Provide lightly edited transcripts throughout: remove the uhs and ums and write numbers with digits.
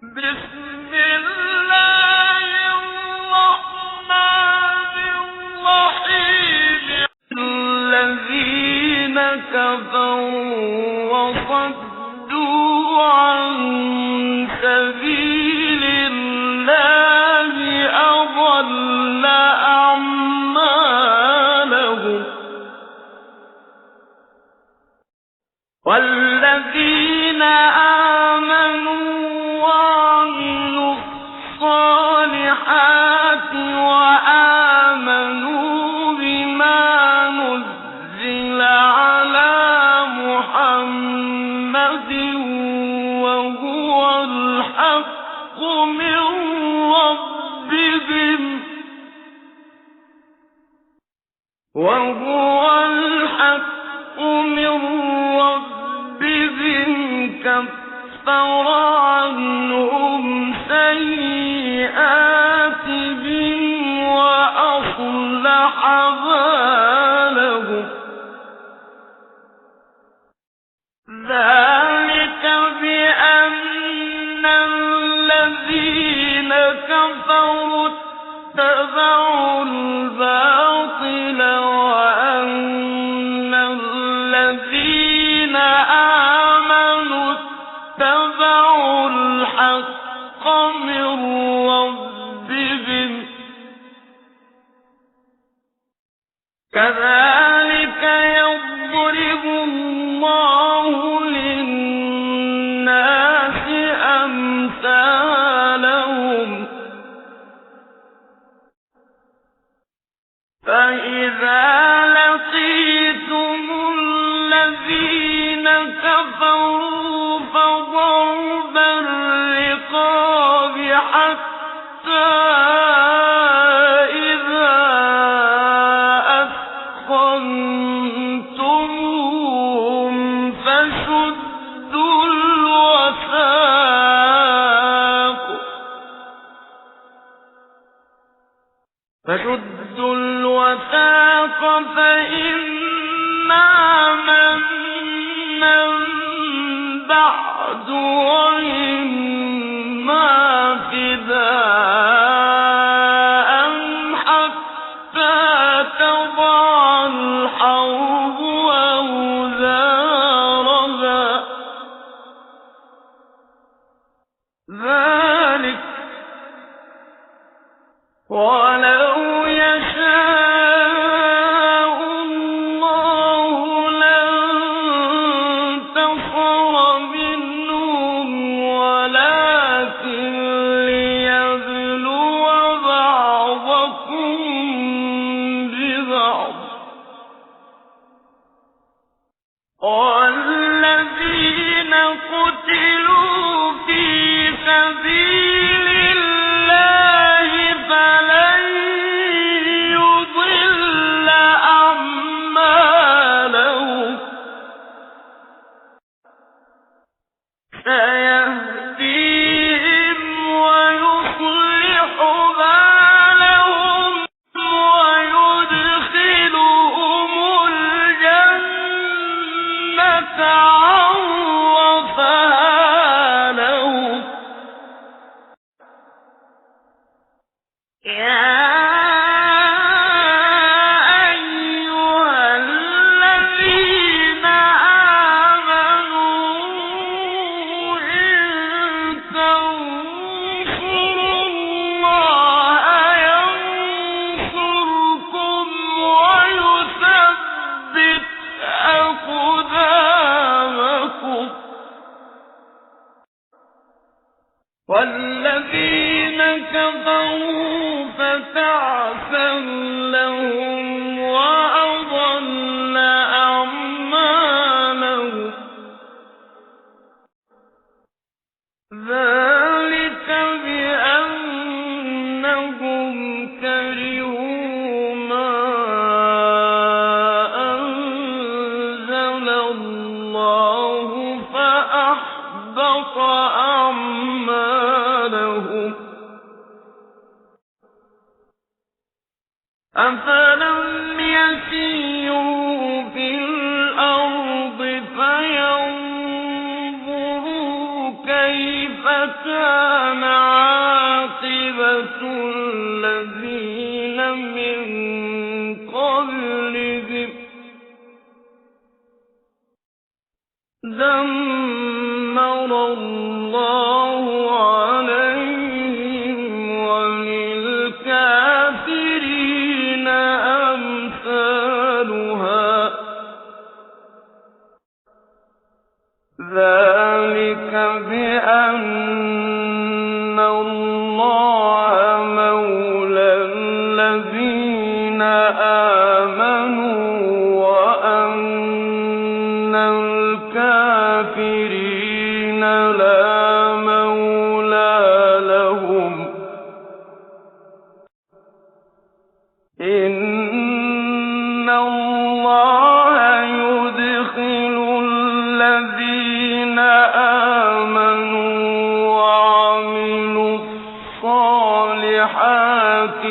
بسم الله الرحمن الرحيم الذين كفروا وصدوا عن سبيل الله أضل أعمالهم والذين آمنوا وعملوا الصالحات وآمنوا بما نزل على محمد وهو الحق من ربهم كفر عنهم سيئاتهم وأصلح بالهم ذلك بأن الذين كفروا اتبعوا الباطل وأن الذين آمنوا اتبعوا الحق من ربهم كذلك يضرب الله للناس أمثالهم فإذا لقيتم الذين كفروا فضرب الرقاب حتى إذا أثخنتموهم فشدوا الوثاق فإما منا بعد وإما فداء حتى تضع الحرب أوزارها ذلك ولو يشاء الله لانتصر منهم ولكن ليبلو بعضكم ببعض والذين قتلوا في سبيل الله فلن يضل أعمالهم سيهديهم ويصلح بالهم ويدخلهم الجنة عرفها لهم يا أيها الذين آمنوا إن تنصروا الله ينصركم ويثبت أقدامكم والذين كفروا فتعسا لهم وأضل أعمالهم ذلك بأنهم كرهوا ما أنزل الله فأحبط أعمالهم أفلم يسيروا في الأرض فينظروا كيف كان كَانَ عَاقِبَةُ الَّذِينَ مِن قَبْلِهِمْ دَمَّرَ اللَّهُ عَلَيْهِمْ وَلِلْكَافِرِينَ أَمْثَالُهَا ذَلِكَ بِأَنَّ اللَّهَ مَوْلَى الَّذِينَ آمَنُوا وَأَنَّ الْكَافِرِينَ لَا مَوْلَىٰ لَهُمْ إِنَّ اللَّهَ يُدْخِلُ الَّذِينَ آمَنُوا وَعَمِلُوا الصَّالِحَاتِ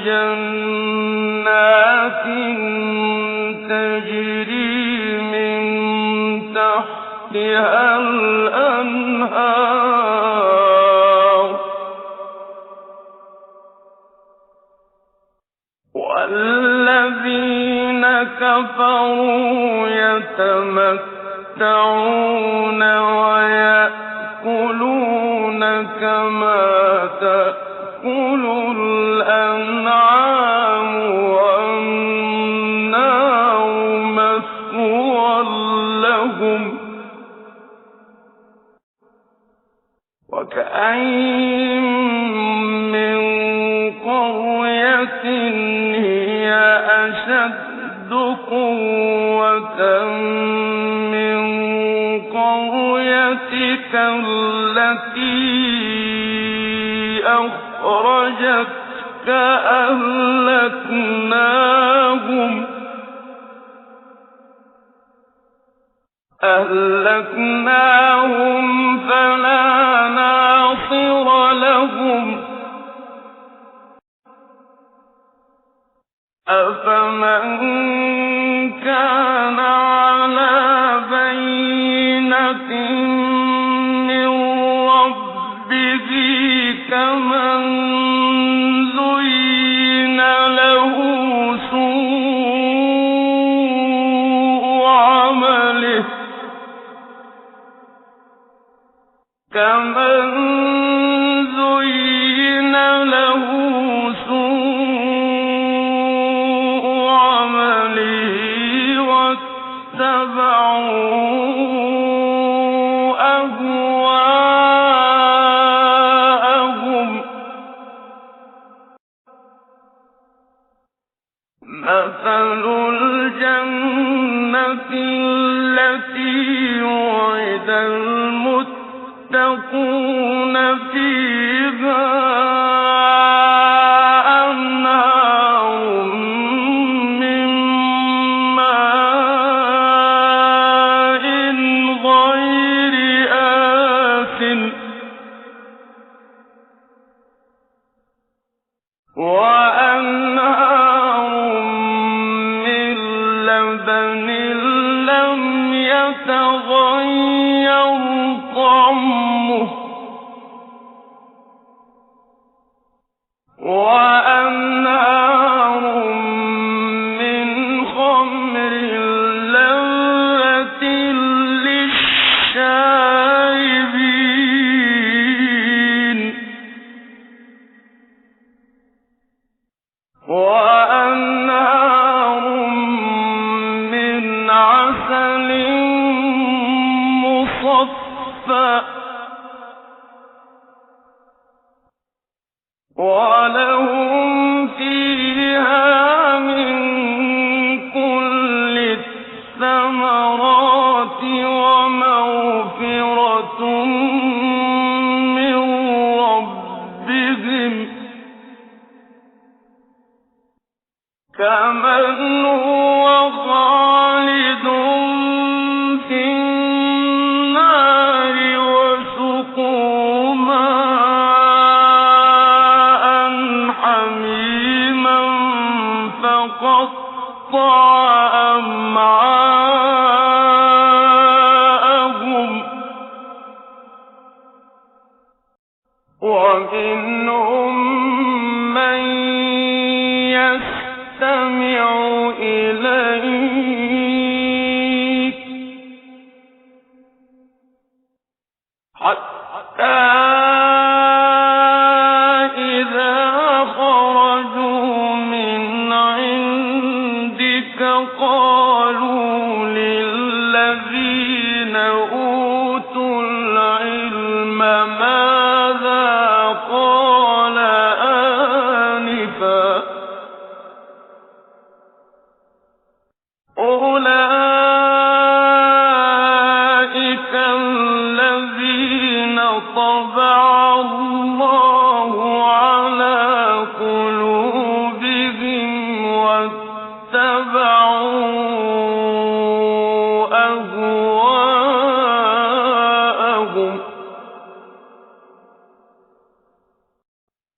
جَنَّاتٍ تَجْرِي مِن تَحْتِهَا الْأَنْهَارُ وَالَّذِينَ كَفَرُوا يَتَمَتَّعُونَ وَيَأْكُلُونَ كَمَا تَأْكُلُ الْأَنْعَامُ وَالنَّارُ مَثْوًى لَّهُمْ وَكَأَيِّن مِّن قَرْيَةٍ هِيَ أَشَدُّ قُوَّةً مِّن قَرْيَتِكَ الَّتِي أَخْرَجَتْكَ أهلكناهم فلا ناصر لهم أفمن كان على بينة من ربه كمن زين له سوء عمله واتبعوا أهواءهم مثل الجنة التي وعد المتقون فيها أنهار من ماء غير آسن وأنهار من لبن لم يتغير طعمه وأنهار من خمر لذة للشاربين وأنهار من عسل مصفى ولهم فيها من كل الثمرات ومغفرة من ربهم كمن هو خالد في النار ومنهم من يستمع إليك حتى إذا خرجوا من عندك قالوا للذين أوتوا العلم ماذا قال آنفا أولئك الذين طبع الله على قلوبهم واتبعوا أهواءهم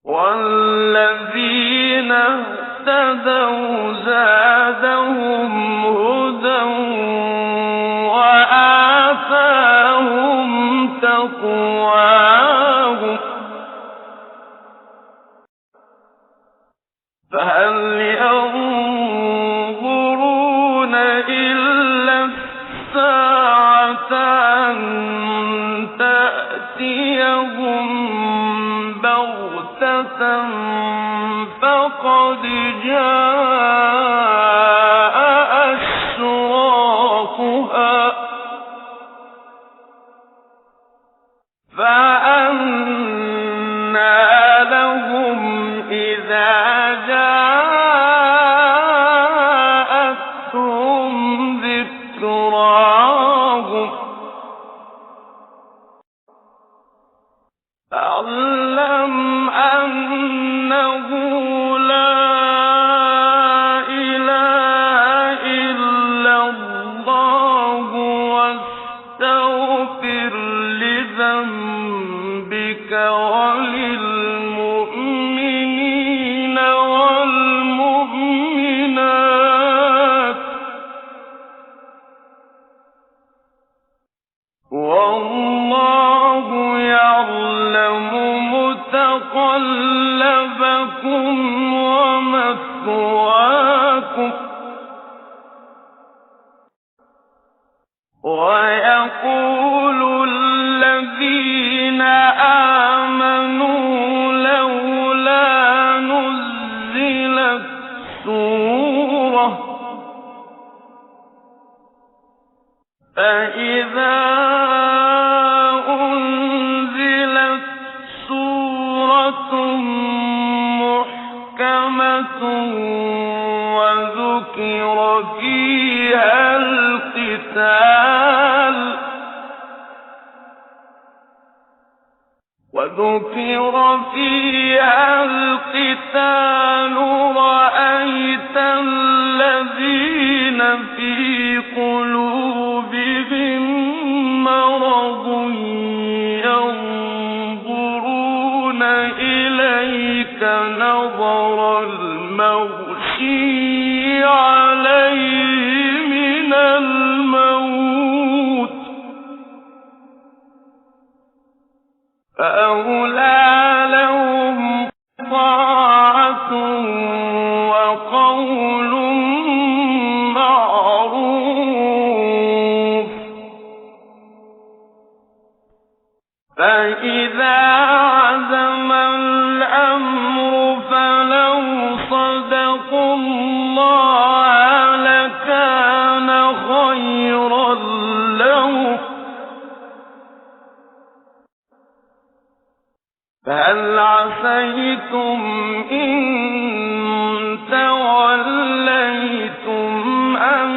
والذين اهتدوا زادهم هدى وآتاهم تقواهم فهل ينظرون إلا الساعة أن تأتيهم بغتة فقد جاء أشراطها فأنى لهم إذا جاءتهم ذكراهم فاعلم أنه لا إله إلا الله واستغفر لذنبك وللمؤمنين والمؤمنات والله يعلم متقلبكم ومثواكم ويقول الذين آمنوا لولا نزلت سورة فإذا أنزلت سورة محكمة وذكر فيها القتال رأيت الذين في قلوبهم مرض ينظرون إليك نظر المغشي عليه من الموت فأولى لهم طاعة وقول معروف فإذا عزم الأمر فلو صدقوا الله لكان خيرا لهم فهل عسيتم إن توليتم أن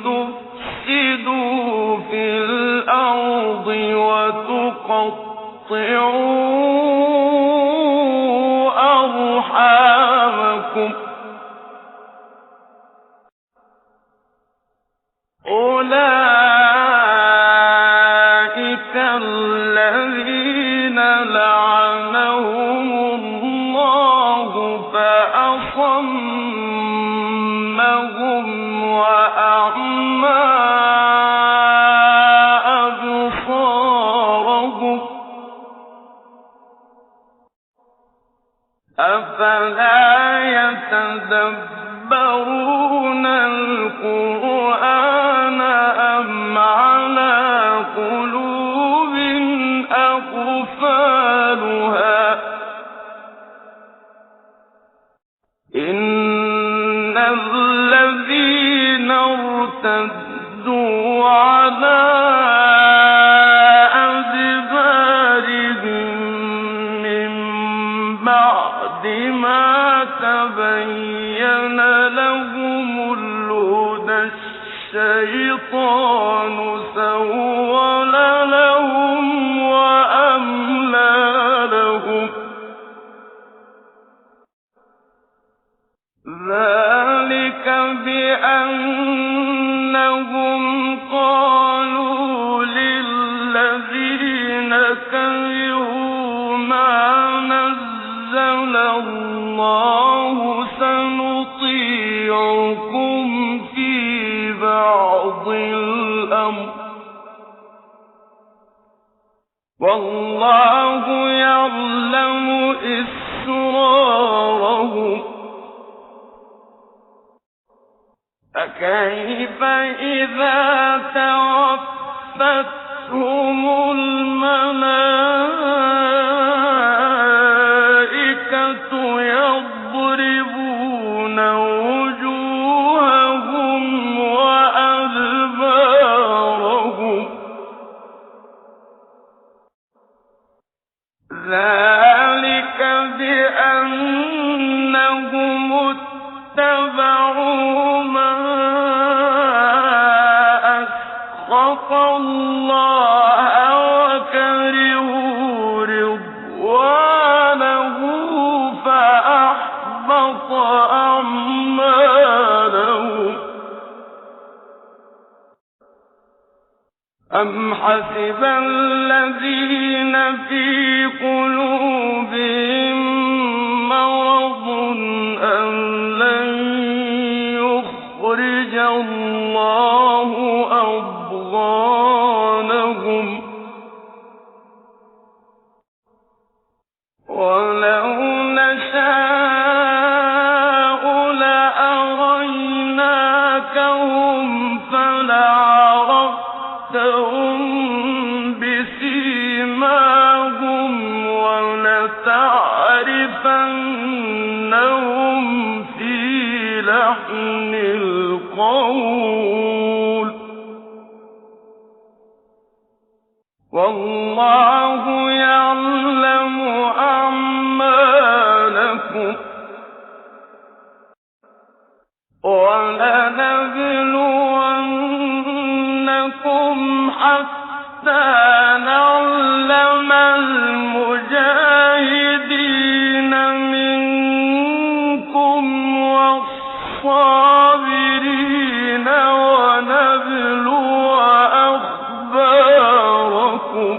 تفسدوا في الأرض وتقطعوا أرحامكم أولئك الذين لعنهم الله فأصمهم وأعمى أبصارهم أفلا يتدبرون القرآن أم على قلوب أقفالها إن الذين ارتدوا على أدبارهم من بعد ما تبين لهم الهدى الشيطان سول لهم وأملى لهم ذلك بأنهم قالوا للذين كرهوا ما نزل الله سنطيعكم في بعض الأمر والله يعلم إسرارهم فكيف إذا توفتهم الملائكة يضربون وجوههم وأدبارهم ذلك بأنهم اتبعوا ما أسخط الله وكرهوا رضوانه فأحبط أعمالهم أم حسب الذين في قلوبهم مرض أن لن يخرج الله أضغانهم ولو نشاء لأريناكهم فلعرفتهم بسيماهم ولتعرفنهم في لحن القول والله يعلم أعمالكم ولنبلونكم حتى نعلم المجاهدين منكم والصابرين ونبلو أخباركم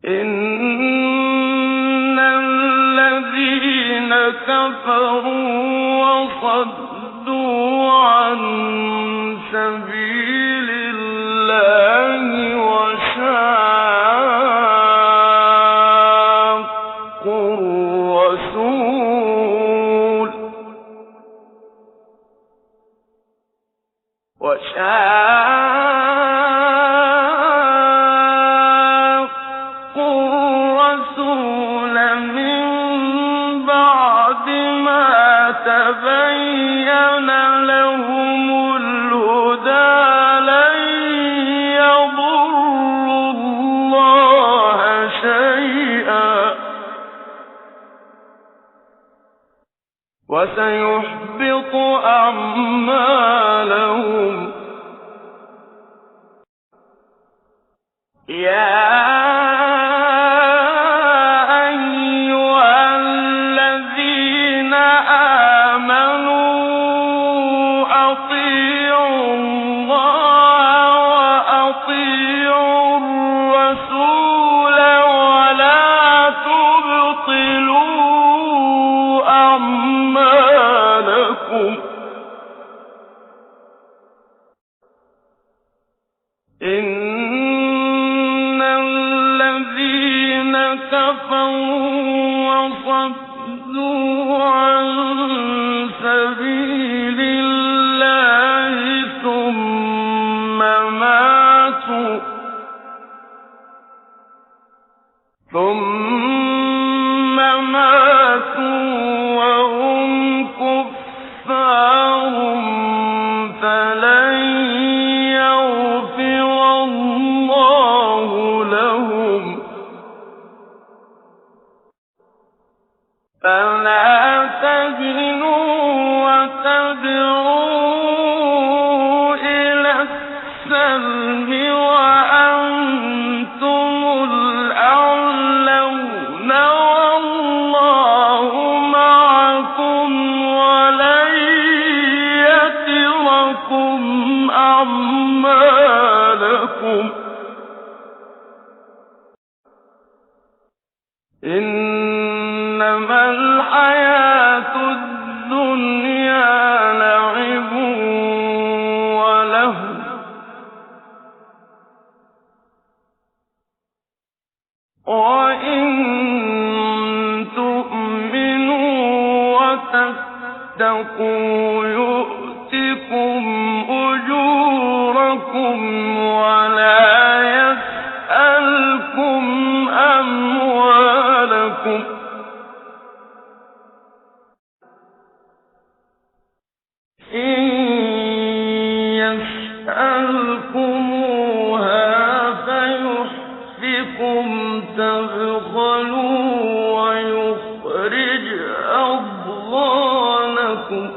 إن الذين كفروا وصدوا عن سبيل الله وشاقوا الرسول من بعد ما تبين لهم الهدى لن يضروا الله شيئا وسيحبط أعمالهم يا أيها الذين آمنوا أطيعوا الله وأطيعوا الرسول ولا تبطلوا أعمالكم إن الذين كفروا وصدوا عن سبيل الله ثم ماتوا وهم كفار فلن يغفر الله لهم فلا تهنوا وتدعوا إلى السلم وأنتم الأعلون والله معكم ولن يتركم أعمالكم إنما الحياة الدنيا لعب ولهو وإن تؤمنوا وتتقوا يؤتكم أجوركم ولا يسألكم أموالكم إن يسألكموها فيحفكم تبخلوا ويخرج أضغانكم